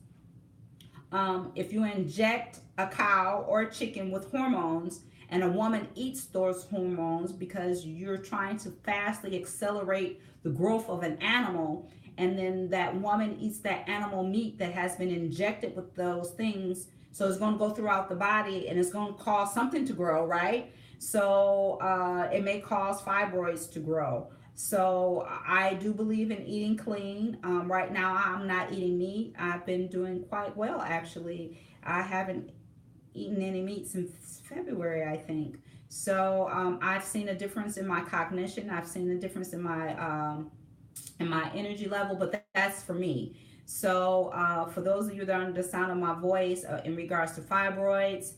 If you inject a cow or a chicken with hormones and a woman eats those hormones because you're trying to fastly accelerate the growth of an animal, and then that woman eats that animal meat that has been injected with those things, so it's going to go throughout the body and it's going to cause something to grow, right? So it may cause fibroids to grow. So I do believe in eating clean. Right now I'm not eating meat. I've been doing quite well, actually. I haven't eaten any meat since February, I think. So I've seen a difference in my cognition. I've seen a difference in my energy level, but that's for me. So for those of you that are under the sound of my voice, in regards to fibroids,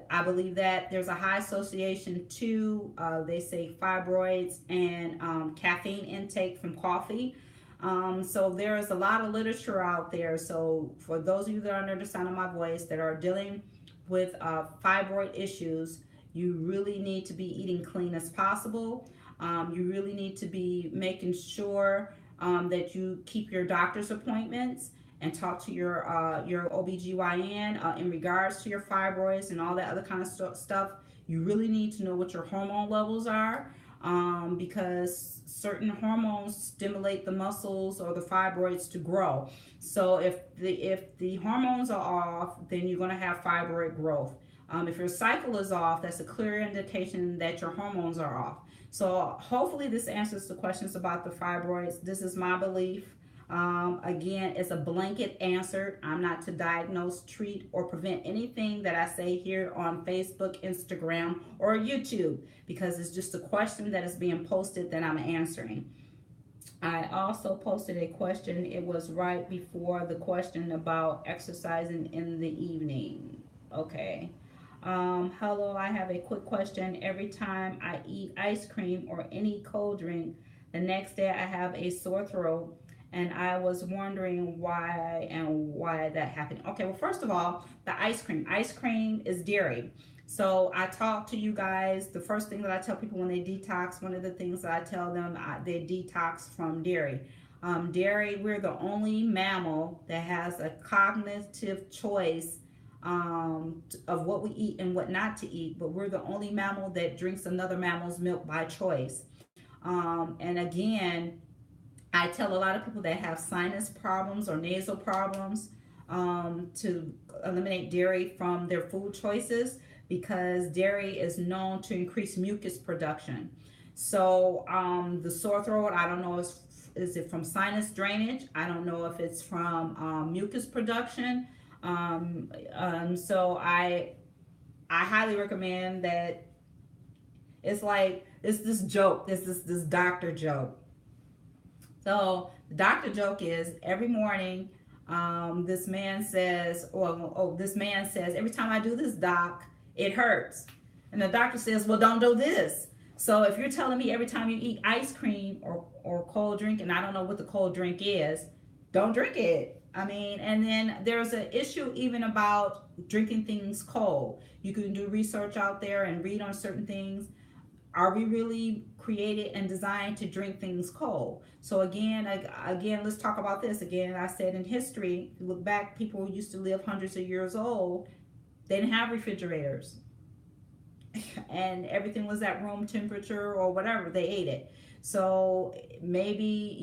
I believe that there's a high association to, they say, fibroids and caffeine intake from coffee. So there is a lot of literature out there. So for those of you that are under the sound of my voice that are dealing with fibroid issues, you really need to be eating clean as possible. You really need to be making sure that you keep your doctor's appointments and talk to your OBGYN in regards to your fibroids and all that other kind of stuff. You really need to know what your hormone levels are, because certain hormones stimulate the muscles or the fibroids to grow. So if the hormones are off, then you're going to have fibroid growth. If your cycle is off, that's a clear indication that your hormones are off. So hopefully this answers the questions about the fibroids. This is my belief. Again, it's a blanket answer. I'm not to diagnose, treat, or prevent anything that I say here on Facebook, Instagram, or YouTube, because it's just a question that is being posted that I'm answering. I also posted a question. It was right before the question about exercising in the evening. Okay. Hello, I have a quick question. Every time I eat ice cream or any cold drink, the next day I have a sore throat, and I was wondering why that happened. Okay, well, first of all, the ice cream is dairy. So I talk to you guys. The first thing that I tell people when they detox, one of the things that I tell them, they detox from dairy. Dairy, we're the only mammal that has a cognitive choice of what we eat and what not to eat, but we're the only mammal that drinks another mammal's milk by choice. And again, I tell a lot of people that have sinus problems or nasal problems to eliminate dairy from their food choices, because dairy is known to increase mucus production. So the sore throat, I don't know, is it from sinus drainage? I don't know if it's from mucus production. So I highly recommend that. It's like it's this joke, this doctor joke. So the doctor joke is every morning, this man says, this man says, every time I do this, doc, it hurts. And the doctor says, well, don't do this. So if you're telling me every time you eat ice cream or cold drink, and I don't know what the cold drink is, don't drink it. I mean, and then there's an issue even about drinking things cold. You can do research out there and read on certain things. Are we really created and designed to drink things cold? So again, let's talk about this. Again, I said in history, if you look back, people who used to live hundreds of years old, they didn't have refrigerators. And everything was at room temperature or whatever, they ate it. So maybe,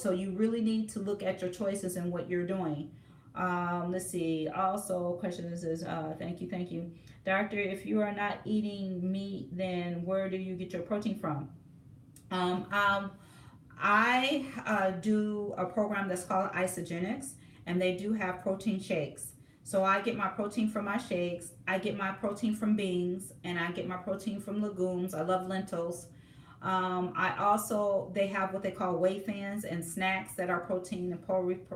so you really need to look at your choices and what you're doing. Let's see. Also, question is thank you. Doctor, if you are not eating meat, then where do you get your protein from? I do a program that's called Isogenics, and they do have protein shakes. So I get my protein from my shakes. I get my protein from beans, and I get my protein from legumes. I love lentils. They have what they call Wayfans and snacks that are protein, and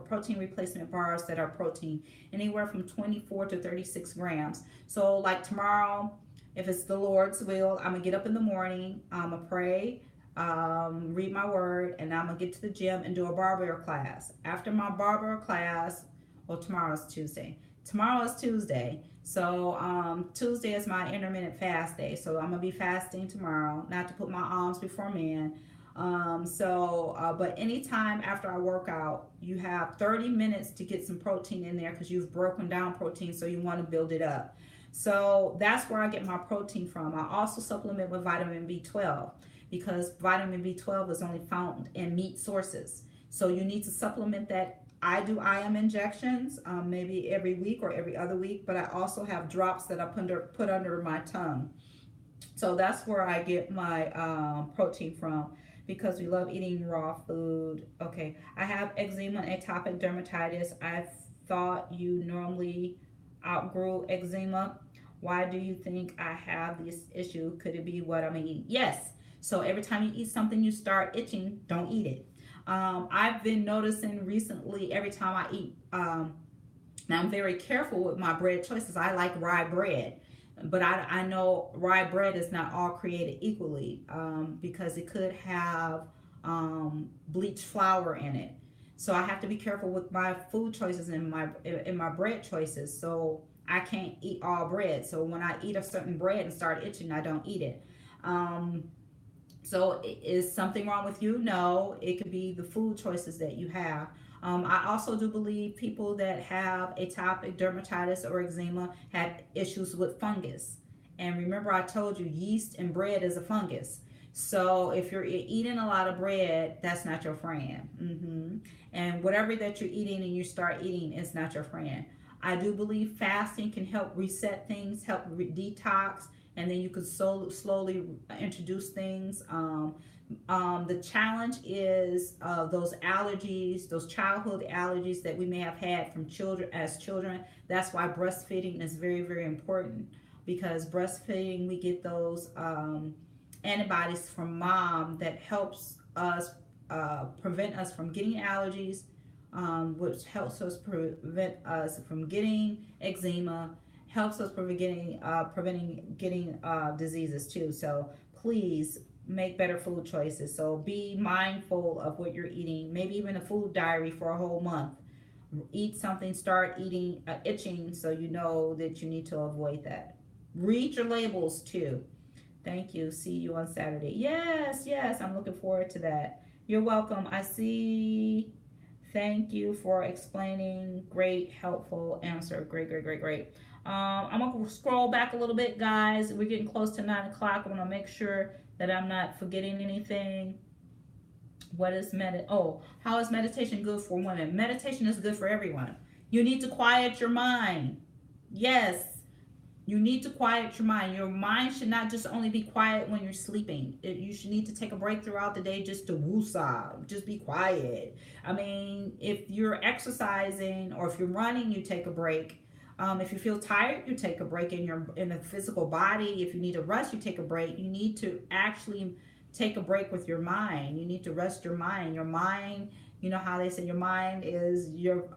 protein replacement bars that are protein, anywhere from 24 to 36 grams. So like tomorrow, if it's the Lord's will, I'm gonna get up in the morning, I'm gonna pray, read my word, and I'm gonna get to the gym and do a barbell class. After my barbell class, well, tomorrow's Tuesday. So Tuesday is my intermittent fast day. So I'm gonna be fasting tomorrow, not to put my arms before men. But anytime after I work out, you have 30 minutes to get some protein in there because you've broken down protein, so you want to build it up. So that's where I get my protein from. I also supplement with vitamin B12 because vitamin B12 is only found in meat sources. So you need to supplement that. I do IM injections, maybe every week or every other week, but I also have drops that I put under my tongue. So that's where I get my protein from, because we love eating raw food. Okay, I have eczema and atopic dermatitis. I thought you normally outgrew eczema. Why do you think I have this issue? Could it be what I'm eating? Yes. So every time you eat something you start itching, don't eat it. I've been noticing recently every time I eat, now I'm very careful with my bread choices. I like rye bread, but I know rye bread is not all created equally, because it could have bleached flour in it. So I have to be careful with my food choices and my bread choices. So I can't eat all bread. So when I eat a certain bread and start itching, I don't eat it. Um, so is something wrong with you? No, it could be the food choices that you have. I also do believe people that have atopic dermatitis or eczema have issues with fungus. And remember, I told you yeast and bread is a fungus. So if you're eating a lot of bread, that's not your friend. And whatever that you're eating and you start eating, it's not your friend. I do believe fasting can help reset things, help detox, and then you could slowly introduce things. The challenge is those allergies, those childhood allergies that we may have had from children as children. That's why breastfeeding is very, very important, because breastfeeding we get those antibodies from mom that helps us prevent us from getting allergies, which helps us prevent us from getting eczema, helps us preventing getting diseases too. So please make better food choices. So be mindful of what you're eating. Maybe even a food diary for a whole month. Eat something, start eating itching, so you know that you need to avoid that. Read your labels too. Thank you. See you on Saturday. Yes, yes, I'm looking forward to that. You're welcome. I see. Thank you for explaining. Great, helpful answer. Great, great, great, great. I'm gonna scroll back a little bit, guys. We're getting close to 9 o'clock. I want to make sure that I'm not forgetting anything. What is Oh, how is meditation good for women? Meditation is good for everyone. You need to quiet your mind. Yes, you need to quiet your mind. Your mind should not just only be quiet when you're sleeping. You should need to take a break throughout the day just to woosah, just be quiet. I mean, if you're exercising or if you're running, you take a break. If you feel tired, you take a break in the physical body. If you need to rest, you take a break. You need to actually take a break with your mind. You need to rest your mind. Your mind, you know how they say your mind is your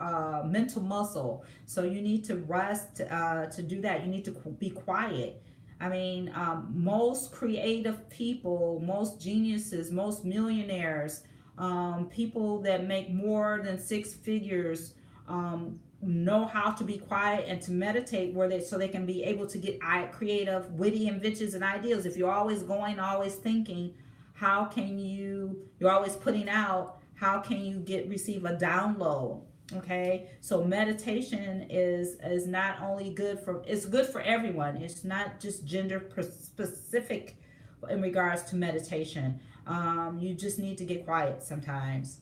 mental muscle. So you need to rest to do that. You need to be quiet. I mean, most creative people, most geniuses, most millionaires, people that make more than six figures, know how to be quiet and to meditate where they so they can be able to get creative, witty inventions and ideas. If you're always going, always thinking, how can you're always putting out, how can you receive a download? Okay, so meditation is not only good for, it's good for everyone. It's not just gender specific in regards to meditation. You just need to get quiet sometimes.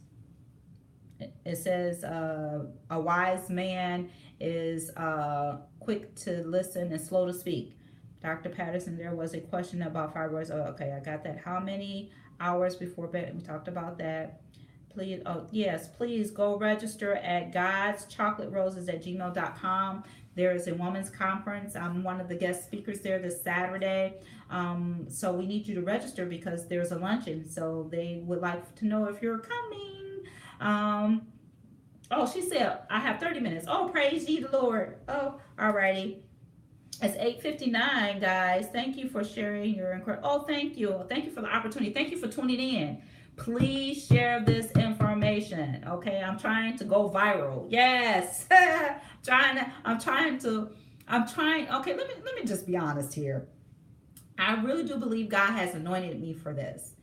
It says a wise man is quick to listen and slow to speak. Dr. Patterson, there was a question about fibroids. Oh, okay, I got that. How many hours before bed? We talked about that. Please, oh yes, please go register at godschocolateroses@gmail.com. There is a women's conference. I'm one of the guest speakers there this Saturday. So we need you to register because there's a luncheon. So they would like to know if you're coming. Oh, she said, I have 30 minutes. Oh, praise ye the Lord. Oh, alrighty. It's 8:59, guys. Thank you for sharing your incredible. Oh, thank you. Thank you for the opportunity. Thank you for tuning in. Please share this information. Okay, I'm trying to go viral. Yes. I'm trying. Okay, let me just be honest here. I really do believe God has anointed me for this.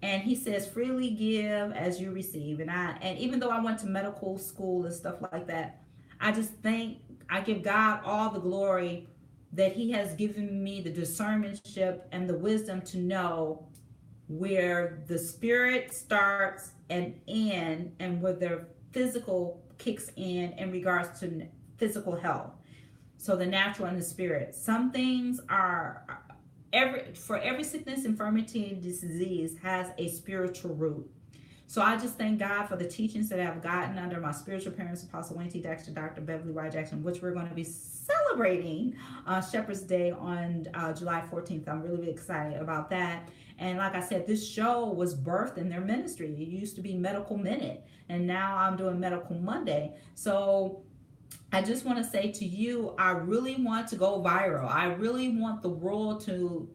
And he says freely give as you receive. And even though I went to medical school and stuff like that, I just think I give God all the glory that he has given me the discernmentship and the wisdom to know where the spirit starts and end, and where the physical kicks in regards to physical health. So the natural and the spirit. Some things are for every sickness, infirmity, and disease has a spiritual root. So I just thank God for the teachings that I've gotten under my spiritual parents, Apostle Wayne T. Dexter, Dr. Beverly Y. Jackson, which we're going to be celebrating Shepherd's Day on July 14th. I'm really excited about that. And like I said, this show was birthed in their ministry. It used to be Medical Minute, and now I'm doing Medical Monday. So I just want to say to you, I really want to go viral. I really want the world to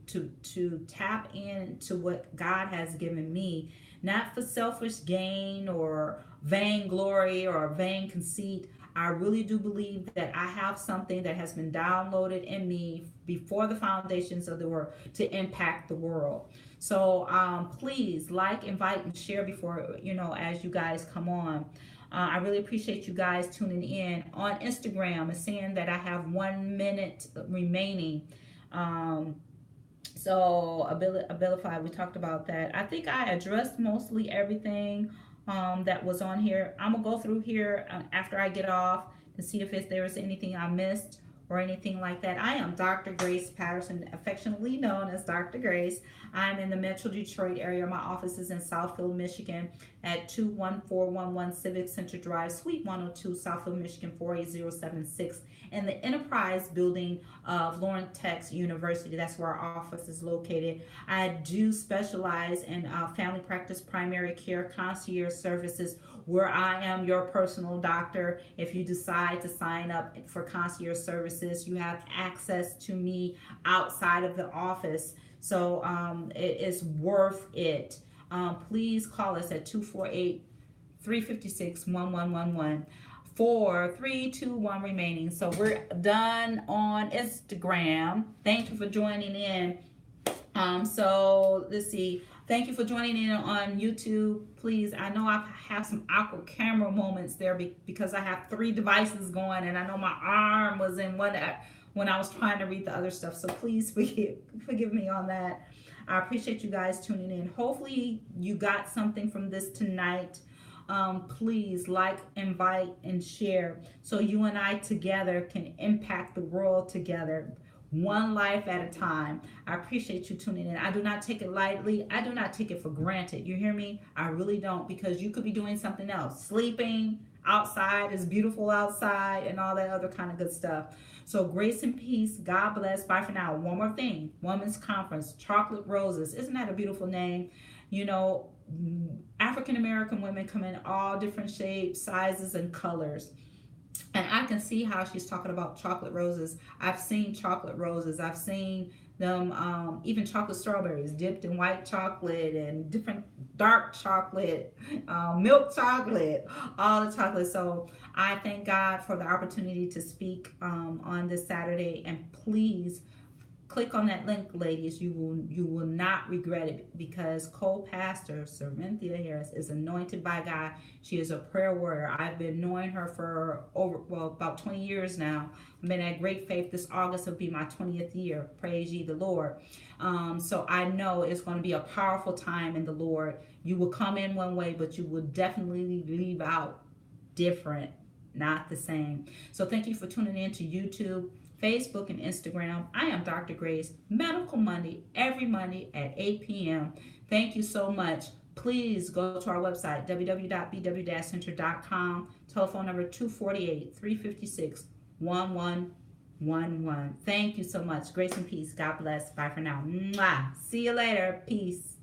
tap into what God has given me, not for selfish gain or vainglory or vain conceit. I really do believe that I have something that has been downloaded in me before the foundations of the world to impact the world. So please like, invite, and share before, as you guys come on. I really appreciate you guys tuning in. On Instagram, it's saying that I have 1 minute remaining. So Abilify, we talked about that. I think I addressed mostly everything that was on here. I'm gonna go through here after I get off to see if there was anything I missed or anything like that. I am Dr. Grace Patterson, affectionately known as Dr. Grace. I'm in the Metro Detroit area. My office is in Southfield, Michigan at 21411 Civic Center Drive, Suite 102, Southfield, Michigan 48076, in the Enterprise building of Lawrence Tech University. That's where our office is located. I do specialize in family practice, primary care, concierge services, where I am your personal doctor. If you decide to sign up for concierge services, you have access to me outside of the office. So it is worth it. Please call us at 248-356-1111. 4, 3, 2, 1 remaining. So we're done on Instagram. Thank you for joining in. So let's see. Thank you for joining in on YouTube. Please, I know I have some awkward camera moments there because I have 3 devices going, and I know my arm was in one when I was trying to read the other stuff. So please forgive me on that. I appreciate you guys tuning in. Hopefully you got something from this tonight. Please like, invite, and share so you and I together can impact the world together, one life at a time. I appreciate you tuning in. I do not take it lightly. I do not take it for granted. You hear me? I really don't, because you could be doing something else, sleeping outside. It's beautiful outside and all that other kind of good stuff. So grace and peace. God bless. Bye for now. One more thing. Women's Conference, Chocolate Roses. Isn't that a beautiful name? African American women come in all different shapes, sizes, and colors. And I can see how she's talking about chocolate roses. I've seen chocolate roses. I've seen them, even chocolate strawberries dipped in white chocolate and different dark chocolate, milk chocolate, all the chocolate. So I thank God for the opportunity to speak on this Saturday. And please click on that link, ladies. You will not regret it, because co-pastor Cynthia Harris is anointed by God. She is a prayer warrior. I've been knowing her for about 20 years now. I've been at Great Faith. This August will be my 20th year. Praise ye the Lord. So I know it's going to be a powerful time in the Lord. You will come in one way, but you will definitely leave out different, not the same. So thank you for tuning in to YouTube, Facebook, and Instagram. I am Dr. Grace, Medical Monday, every Monday at 8 p.m. Thank you so much. Please go to our website, www.bw-center.com, telephone number 248-356-1111. Thank you so much. Grace and peace. God bless. Bye for now. Mwah. See you later. Peace.